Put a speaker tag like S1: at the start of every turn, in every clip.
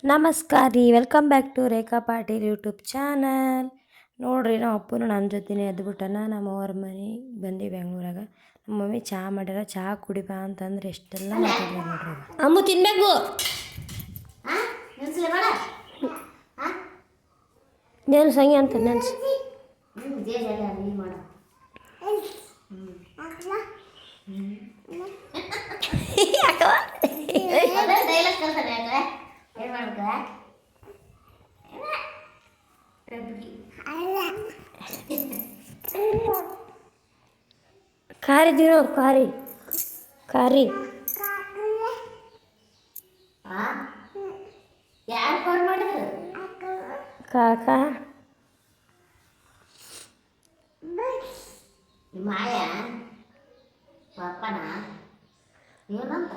S1: ನಮಸ್ಕಾರ ರೀ, welcome back to Rekha Patil YouTube channel. ನೋಡ್ರಿ ನಮ್ಮ ಅಪ್ಪನು ನನ್ನ ಜೊತೆನೇ ಎದ್ಬಿಟ್ಟನ. ನಮ್ಮ ಅವ್ರ ಮನೆಗೆ ಬಂದು ಬೆಂಗ್ಳೂರಾಗ ನಮ್ಮ ಮಮ್ಮಿ ಚಹಾ ಮಾಡ್ಯಾರ. ಚಹಾ ಕುಡಿಬಾ ಅಂತಂದ್ರೆ ಎಷ್ಟೆಲ್ಲ ಮಾತಾಡ್ಯಾರ ನೋಡ್ರಿ. ಅಮ್ಮು ತಿನ್ಬೇಕು ಏನು ಸಂಗಿ ಅಂತ ನೆನ್ಸು ಕಾರಿದ್ದೀವಿ ನೋಡಿ. ಕಾರಿ ಕಾಕ
S2: ಮಾಯ ಪಪ್ಪನ ಏನಂತ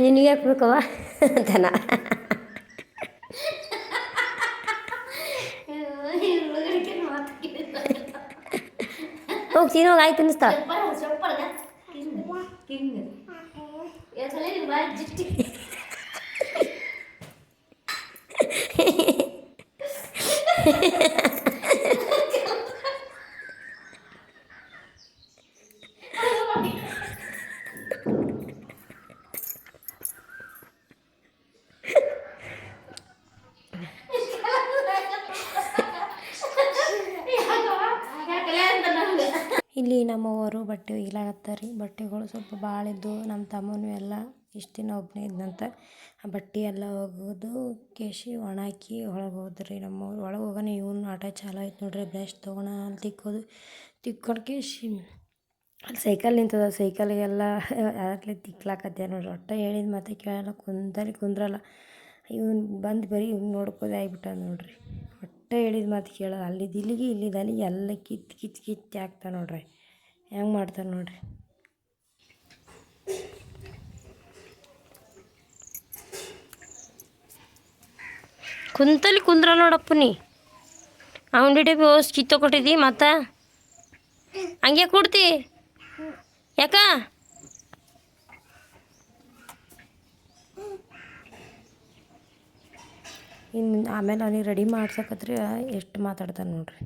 S1: ನಿನಗೆ ಯಾಕೆ ಬೇಕವ ಅಂತನ. ಹೋಗಿ ತಿನ್ನೋಗಿ ಆಯ್ತು ಅನ್ನಿಸ್ತಾ. ಇಲ್ಲಿ ನಮ್ಮವರು ಬಟ್ಟೆ ಒಗಿಲಾಕತ್ತಾರೆ. ಬಟ್ಟೆಗಳು ಸ್ವಲ್ಪ ಭಾಳ ಇದ್ದು ನಮ್ಮ ತಮ್ಮನೂ ಎಲ್ಲ ಇಷ್ಟು ದಿನ ಒಬ್ಬನೇ ಇದ್ದಂತ ಆ ಬಟ್ಟೆ ಎಲ್ಲ ಒಗೆದು ಕೇಶಿ ಒಣಾಕಿ ಒಳಗೆ ಹೋದ್ರಿ. ನಮ್ಮವ್ರು ಒಳಗೆ ಹೋಗೋಣ ಇವನು ಆಟ ಚಾಲು ಆಯ್ತು ನೋಡ್ರಿ. ಬ್ರಷ್ ತೊಗೊಳ ಅಲ್ಲಿ ತಿಕ್ಕೊಂಡು ಕೇಶಿ ಅಲ್ಲಿ ಸೈಕಲ್ ನಿಂತದ. ಸೈಕಲ್ಗೆಲ್ಲ ಅದಕ್ಕೆ ತಿಕ್ಲಾಕತ್ತೆ ನೋಡ್ರಿ. ಒಟ್ಟು ಹೇಳಿದ ಮತ್ತೆ ಕೇಳಲ್ಲ, ಕುಂದ್ರಲ್ಲ. ಇವನು ಬಂದು ಬರೀ ಇವ್ನು ನೋಡ್ಕೋದೇ ಆಗಿಬಿಟ್ಟ ನೋಡ್ರಿ. ಒಟ್ಟು ಹೇಳಿದ ಮಾತು ಕೇಳಲ್ಲ. ಅಲ್ಲಿದ್ದು ಇಲ್ಲಿಗೆ ಎಲ್ಲ ಕಿತ್ತು ಹಾಕ್ತಾನೆ ನೋಡ್ರಿ. ಹೆಂಗೆ ಮಾಡ್ತಾನೆ ನೋಡ್ರಿ. ಕುಂದ್ರ ನೋಡಪ್ಪ ನೀ. ಅವನ ಡಬ್ಬಿ ಹೋಸ್ ಕಿತ್ತು ಕೊಟ್ಟಿದ್ದಿ ಮತ್ತು ಹಂಗೆ ಕೊಡ್ತಿ ಯಾಕ? ಇನ್ನು ಆಮೇಲೆ ಅವನಿಗೆ ರೆಡಿ ಮಾಡ್ಸಕತ್ರಿ ಎಷ್ಟು ಮಾತಾಡ್ತಾನೆ ನೋಡ್ರಿ.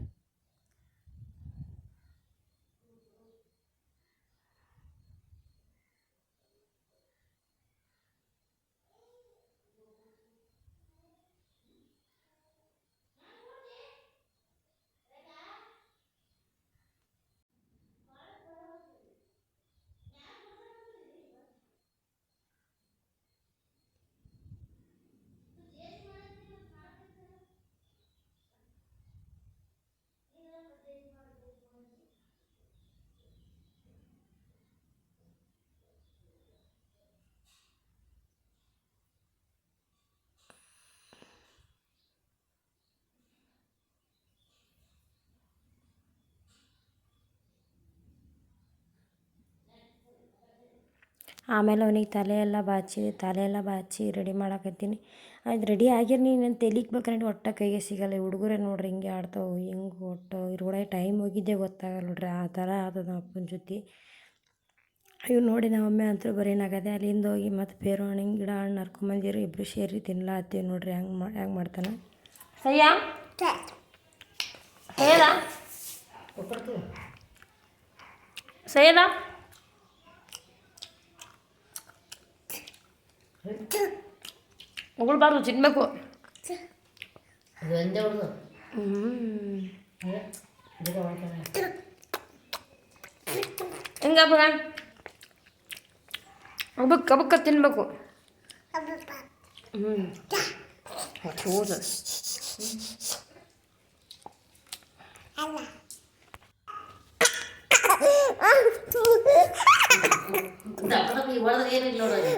S1: ಆಮೇಲೆ ಅವನಿಗೆ ತಲೆ ಎಲ್ಲ ಬಾಚಿ ರೆಡಿ ಮಾಡಾಕತ್ತೀನಿ. ಅದು ರೆಡಿ ಆಗಿರ್ ನೀನು ತೆಲಿಗೆ ಬೇಕಂದ್ರೆ ಒಟ್ಟು ಕೈಗೆ ಸಿಗಲ್ಲ. ಹುಡುಗರೇ ನೋಡ್ರಿ ಹಿಂಗೆ ಆಡ್ತಾವೆ. ಹಿಂಗೆ ಒಟ್ಟು ಇದ್ರೊಳಗೆ ಟೈಮ್ ಹೋಗಿದ್ದೆ ಗೊತ್ತಾಗಲ್ಲ ನೋಡ್ರಿ. ಆ ಥರ ಆದದ ನಮ್ಮ ಅಪ್ಪನ ಜೊತೆ. ಇವು ನೋಡಿ ನಮ್ಮಮ್ಮೆ ಅಂತೂ ಬರೀ ನಗದೆ. ಅಲ್ಲಿಂದ ಹೋಗಿ ಮತ್ತು ಪೇರು ಹಣ್ಣಿನ ಗಿಡ ಹಣ್ಣು ಹರ್ಕೊಂಬಂದಿರು. ಇಬ್ಬರು ಸೇರಿ ತಿನ್ಲಾತ್ತೀವಿ ನೋಡ್ರಿ. ಹೆಂಗೆ ಮಾಡ್ತಾನೆ ಸಯ್ಯ ಸಯ್ಯದ ಉಗುಳ್ಬಾರ್ದು, ತಿನ್ಬೇಕು. ಹಿಂಗಬ್ಬ ಕಬಕ್ಕ ತಿನ್ಬೇಕು. ಹೌದು
S2: ಏನಿಲ್ಲ ನೋಡೋದು.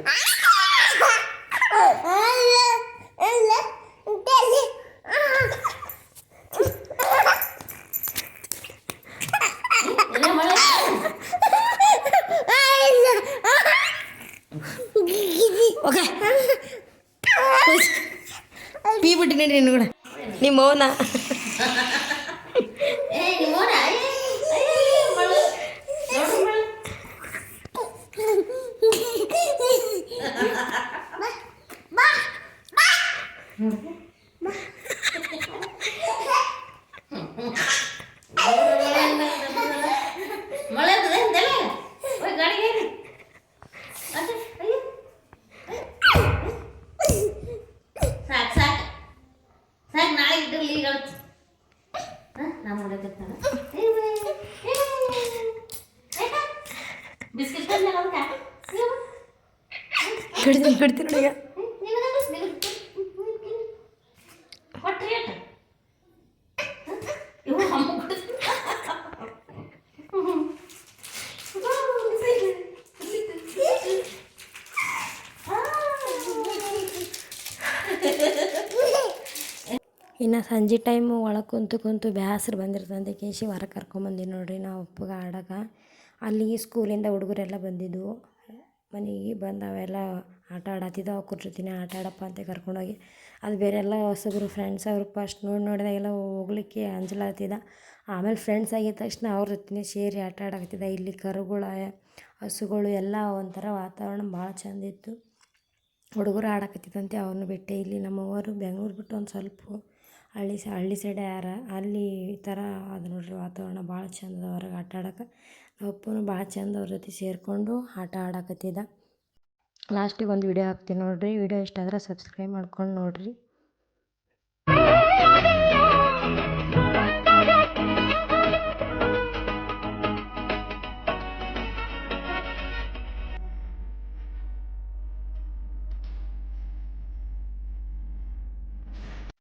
S1: ಓಕೆ ಪೀ ಬಿಟ್ಟಿನಿ ನೀನು ಕೂಡ ನಿಮ್ಮ ಮೌನ. ಬಿಡ್ತೀನಿ ನೋಡಿ ಈಗ. ಇನ್ನು ಸಂಜೆ ಟೈಮು ಒಳಗೆ ಕುಂತು ಬೇಸರ ಬಂದಿರ್ತಂತೆ ಕೇಶಿ ಹೊರಗೆ ಕರ್ಕೊಂಬಂದಿನಿ ನೋಡ್ರಿ ನಾವು ಅಪ್ಪಗೆ ಆಡೋಕೆ. ಅಲ್ಲಿ ಸ್ಕೂಲಿಂದ ಹುಡುಗರೆಲ್ಲ ಬಂದಿದ್ವು ಮನೆಗೆ ಬಂದು ಅವೆಲ್ಲ ಆಟ ಆಡತ್ತಿದ್ದವು. ಅವ್ರ ಜೊತೆನೇ ಆಟ ಆಡಪ್ಪ ಅಂತ ಕರ್ಕೊಂಡೋಗಿ ಅದು ಬೇರೆ ಎಲ್ಲ ಹೊಸಬ್ರು ಫ್ರೆಂಡ್ಸ್ ಅವರು ಫಸ್ಟ್ ನೋಡಿದಾಗೆಲ್ಲ ಹೋಗ್ಲಿಕ್ಕೆ ಅಂಜಲಾತಿದ್ದ. ಆಮೇಲೆ ಫ್ರೆಂಡ್ಸ್ ಆಗಿದ ತಕ್ಷಣ ಅವ್ರ ಜೊತೆನೇ ಸೇರಿ ಆಟ ಆಡಕತ್ತಿದ್ದ. ಇಲ್ಲಿ ಕರುಗಳು ಹಸುಗಳು ಎಲ್ಲ ಒಂಥರ ವಾತಾವರಣ ಭಾಳ ಚಂದ ಇತ್ತು. ಹುಡುಗರು ಆಡಕತ್ತಿದ್ದಂತೆ ಅವ್ರನ್ನ ಬಿಟ್ಟೆ. ಇಲ್ಲಿ ನಮ್ಮವರು ಬೆಂಗ್ಳೂರು ಬಿಟ್ಟು ಒಂದು ಸ್ವಲ್ಪ ಹಳ್ಳಿ ಸೈಡ್ ಅಲ್ಲಿ ಈ ಥರ ಅದು ನೋಡ್ರಿ ವಾತಾವರಣ ಭಾಳ ಚಂದ ಹೊರಗೆ ಆಟ ಆಡೋಕೆ. ನಮ್ಮ ಅಪ್ಪನೂ ಭಾಳ ಚಂದ ಅವ್ರ ಜೊತೆ ಸೇರಿಕೊಂಡು ಆಟ ಆಡಕತ್ತಿದ್ದ. ಲಾಸ್ಟಿಗೆ ಒಂದು ವಿಡಿಯೋ ಹಾಕ್ತೀನಿ ನೋಡಿರಿ. ವಿಡಿಯೋ ಇಷ್ಟ ಆದರೆ ಸಬ್ಸ್ಕ್ರೈಬ್ ಮಾಡ್ಕೊಂಡು ನೋಡಿರಿ.